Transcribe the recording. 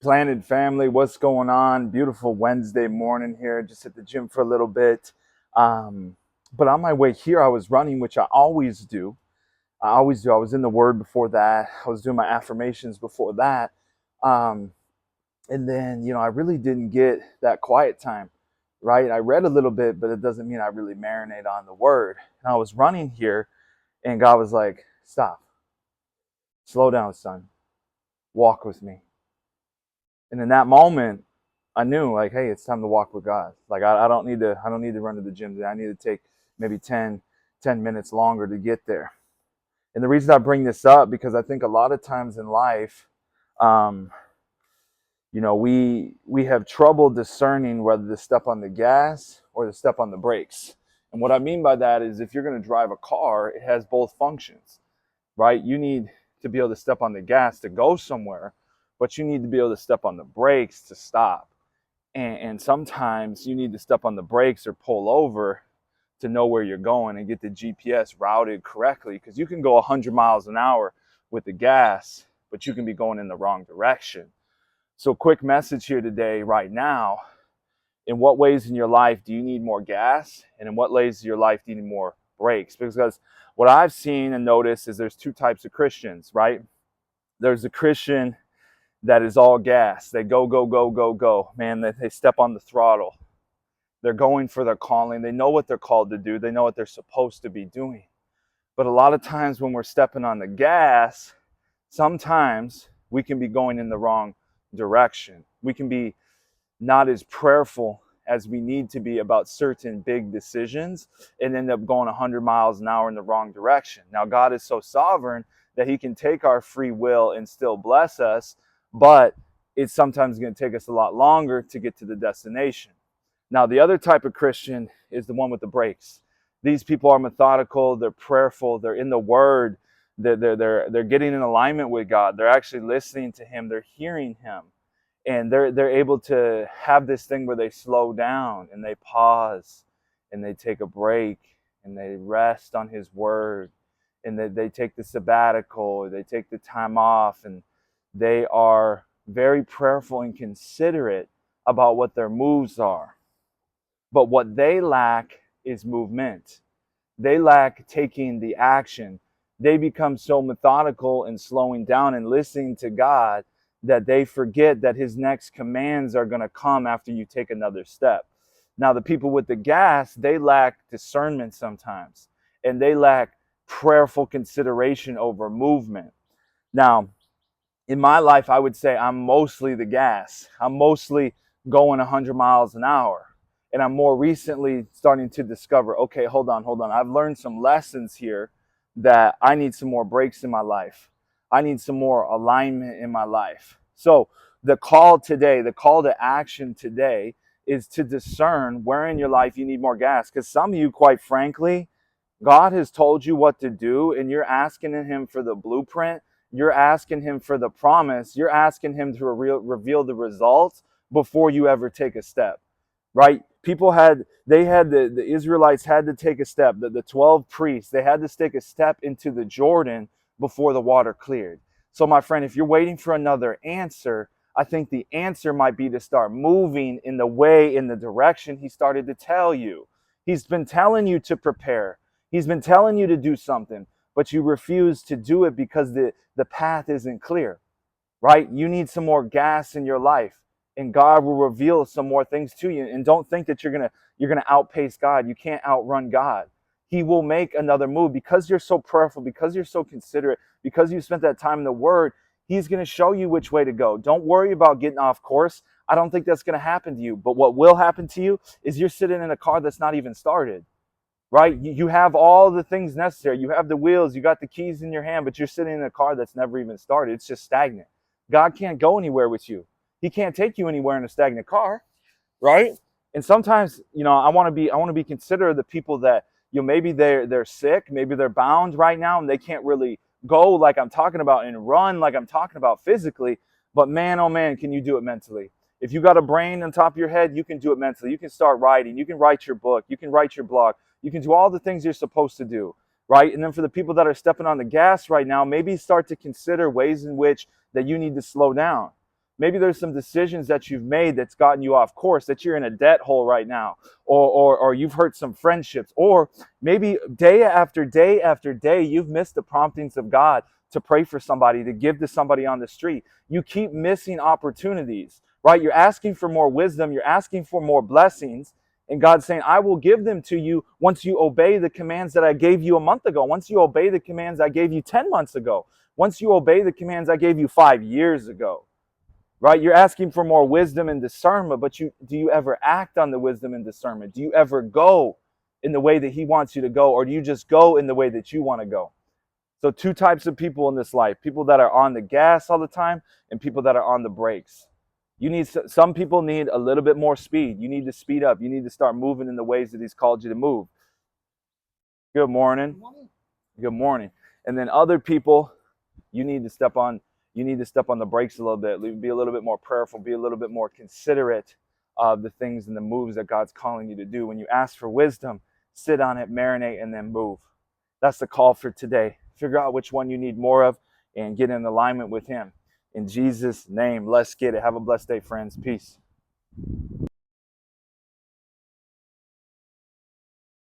Planted family, what's going on? Beautiful Wednesday morning here. Just at the gym for a little bit. Um, but on my way here, I was running, which I always do. I always do. I was in the Word before that. I was doing my affirmations before that. Um, and then, I really didn't get that quiet time, right? I read a little bit, but it doesn't mean I really marinate on the Word. And I was running here, and God was like, stop, slow down, son, walk with me. And in that moment, I knew like, hey, it's time to walk with God. Like I don't need to run to the gym today. I need to take maybe 10 minutes longer to get there. And the reason I bring this up because I think a lot of times in life, um, we have trouble discerning whether to step on the gas or to step on the brakes. And what I mean by that is if you're going to drive a car, it has both functions, right? You need to be able to step on the gas to go somewhere, but you need to be able to step on the brakes to stop. And sometimes you need to step on the brakes or pull over to know where you're going and get the GPS routed correctly. Because you can go 100 miles an hour with the gas, but you can be going in the wrong direction. So, quick message here today, right now. In what ways in your life do you need more gas? And in what ways in your life do you need more brakes? Because what I've seen and noticed is there's two types of Christians, right? There's a Christian that is all gas. They go, go, go, go, go. Man, they step on the throttle. They're going for their calling. They know what they're called to do. They know what they're supposed to be doing. But a lot of times when we're stepping on the gas, sometimes we can be going in the wrong direction. We can be not as prayerful as we need to be about certain big decisions and end up going 100 miles an hour in the wrong direction. Now, God is so sovereign that he can take our free will and still bless us, but it's sometimes going to take us a lot longer to get to the destination. Now, the other type of Christian is the one with the brakes. These people are methodical, they're prayerful, they're in the Word, they're getting in alignment with God, they're actually listening to him, they're hearing him. And they're able to have this thing where they slow down and they pause and they take a break and they rest on his word and they take the sabbatical, they take the time off, and they are very prayerful and considerate about what their moves are. But what they lack is movement. They lack taking the action. They become so methodical and slowing down and listening to God that they forget that his next commands are going to come after you take another step. Now, the people with the gas, they lack discernment sometimes, and they lack prayerful consideration over movement. Now, in my life, I would say I'm mostly the gas. I'm mostly going 100 miles an hour. And I'm more recently starting to discover, okay, hold on. I've learned some lessons here that I need some more breaks in my life. I need some more alignment in my life. So the call today, the call to action today is to discern where in your life you need more gas. Because some of you, quite frankly, God has told you what to do and you're asking him for the blueprint. You're asking him for the promise. You're asking him to reveal the results before you ever take a step, right? The Israelites had to take a step. The 12 priests, they had to take a step into the Jordan before the water cleared. So my friend, if you're waiting for another answer, I think the answer might be to start moving in the direction he started to tell you. He's been telling you to prepare. He's been telling you to do something, but you refuse to do it because the path isn't clear, right? You need some more gas in your life, and God will reveal some more things to you. And don't think that you're gonna outpace God. You can't outrun God. He will make another move because you're so prayerful, because you're so considerate, because you spent that time in the Word. He's going to show you which way to go. Don't worry about getting off course. I don't think that's going to happen to you. But what will happen to you is you're sitting in a car that's not even started, right? You have all the things necessary. You have the wheels, you got the keys in your hand, but you're sitting in a car that's never even started. It's just stagnant. God can't go anywhere with you. He can't take you anywhere in a stagnant car, right? And sometimes, I want to be considerate of the people that, maybe they're sick, maybe they're bound right now and they can't really go like I'm talking about and run like I'm talking about physically. But man, oh man, can you do it mentally? If you got a brain on top of your head, you can do it mentally. You can start writing. You can write your book. You can write your blog. You can do all the things you're supposed to do, right? And then for the people that are stepping on the gas right now, maybe start to consider ways in which that you need to slow down. Maybe there's some decisions that you've made that's gotten you off course, that you're in a debt hole right now, or you've hurt some friendships, or maybe day after day after day, you've missed the promptings of God to pray for somebody, to give to somebody on the street. You keep missing opportunities, right? You're asking for more wisdom, you're asking for more blessings, and God's saying, I will give them to you once you obey the commands that I gave you a month ago, once you obey the commands I gave you 10 months ago, once you obey the commands I gave you 5 years ago. Right? You're asking for more wisdom and discernment, but do you ever act on the wisdom and discernment? Do you ever go in the way that he wants you to go, or do you just go in the way that you want to go? So two types of people in this life: people that are on the gas all the time and people that are on the brakes. Some people need a little bit more speed. You need to speed up. You need to start moving in the ways that he's called you to move. Good morning. Good morning. And then other people, you need to step on the brakes a little bit. Be a little bit more prayerful. Be a little bit more considerate of the things and the moves that God's calling you to do. When you ask for wisdom, sit on it, marinate, and then move. That's the call for today. Figure out which one you need more of and get in alignment with him. In Jesus' name, let's get it. Have a blessed day, friends. Peace.